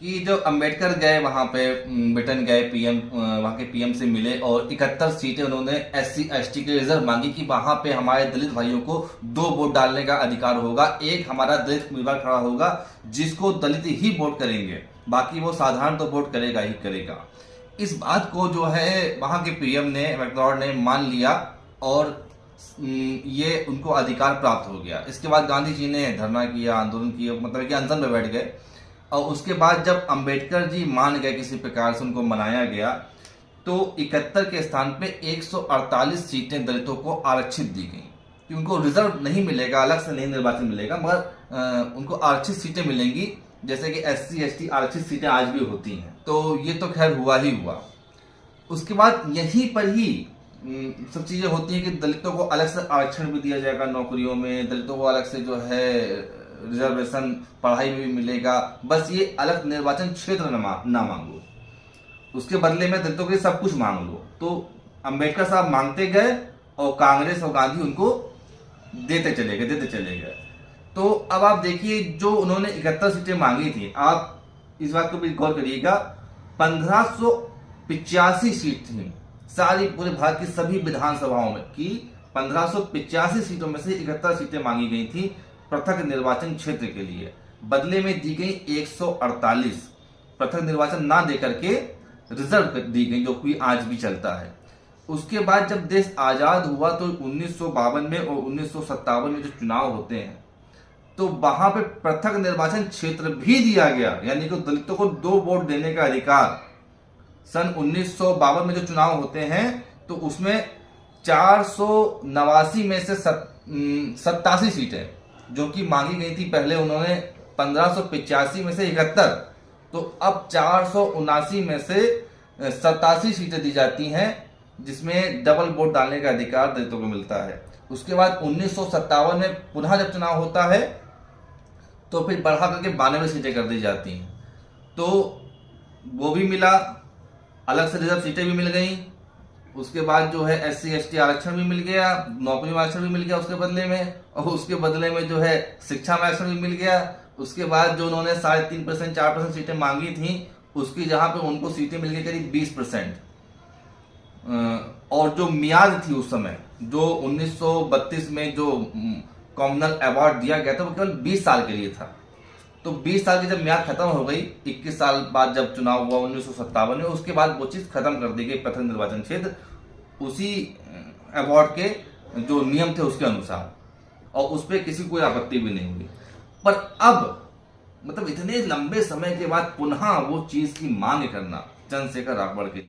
कि जो अंबेडकर गए वहां पे, ब्रिटेन गए, पीएम वहां के पीएम से मिले और 71 सीटें उन्होंने एससी एसटी के रिजर्व मांगी कि वहां पे हमारे दलित भाइयों को 2 वोट डालने का अधिकार होगा। एक हमारा दलित उम्मीदवार खड़ा होगा जिसको दलित ही वोट करेंगे, बाकी वो साधारण तो वोट करेगा ही करेगा। इस बात को जो है वहां के पीएम ने, मैकडॉनल्ड ने मान लिया और ये उनको अधिकार प्राप्त हो गया। इसके बाद गांधी जी ने धरना किया, आंदोलन किया, मतलब कि अनशन पे बैठ गए। और उसके बाद जब अंबेडकर जी मान गए, किसी प्रकार से उनको मनाया गया, तो 71 के स्थान पे 148 सीटें दलितों को आरक्षित दी गई कि उनको रिजर्व नहीं मिलेगा, अलग से नहीं निर्वाचन मिलेगा, मगर उनको आरक्षित सीटें मिलेंगी, जैसे कि एससी एसटी आरक्षित सीटें आज भी होती हैं। तो ये तो खैर हुआ ही हुआ। उसके बाद यहीं पर ही सब चीजें होती हैं कि दलितों को अलग से आरक्षण भी दिया जाएगा नौकरियों में, दलितों को अलग से जो है रिजर्वेशन पढ़ाई में भी मिलेगा, बस ये अलग निर्वाचन क्षेत्र ना मांगो, उसके बदले में दलितों के सब कुछ मांग लो। तो अंबेडकर साहब मांगते गए और कांग्रेस और गांधी उनको देते चले गए। तो अब आप देखिए, जो उन्होंने 71 सीटें मांगी थी, आप इस बात को भी गौर करिएगा, 1585 सीट थी सारी पूरे भारत की सभी विधानसभाओं में की। 1585 सीटों में से 71 सीटें मांगी गई थी पृथक निर्वाचन क्षेत्र के लिए, बदले में दी गई 148 पृथक निर्वाचन ना देकर के रिजर्व दी गई, जो कि आज भी चलता है। उसके बाद जब देश आजाद हुआ तो 1952 में और 1957 में जो चुनाव होते हैं, तो वहां पे पृथक निर्वाचन क्षेत्र भी दिया गया, यानी कि दलितों को 2 वोट देने का अधिकार। सन 1952 में जो चुनाव होते हैं तो उसमें 489 में से 87 सीटें जो कि मांगी गई थी, पहले उन्होंने 1585 में से 71, तो अब 479 में से 87 सीटें दी जाती हैं, जिसमें डबल वोट डालने का अधिकार दलितों को मिलता है। उसके बाद 1957 में पुनः जब चुनाव होता है तो फिर बढ़ा करके 92 सीटें कर दी जाती हैं, तो वो भी मिला, अलग से रिजर्व सीटें भी मिल गई। उसके बाद जो है एससी एसटी आरक्षण भी मिल गया, नौकरी में आरक्षण भी मिल गया उसके बदले में, और उसके बदले में जो है शिक्षा में आरक्षण भी मिल गया। उसके बाद जो उन्होंने 3.5% 4% सीटें मांगी थी, उसकी जहां पे उनको सीटें मिल गई करीब 20%। और जो मियाद थी उस समय, जो 1932 में जो कॉमनल अवार्ड दिया गया था, वो केवल 20 साल के लिए था। तो 20 साल की जब म्याद खत्म हो गई, 21 साल बाद जब चुनाव हुआ 1957 में, उसके बाद वो चीज खत्म कर दी गई, पृथक निर्वाचन क्षेत्र उसी अवार्ड के जो नियम थे उसके अनुसार, और उस पर किसी कोई आपत्ति भी नहीं हुई। पर अब मतलब इतने लंबे समय के बाद पुनः वो चीज की मांग करना, चंद्रशेखर रावण की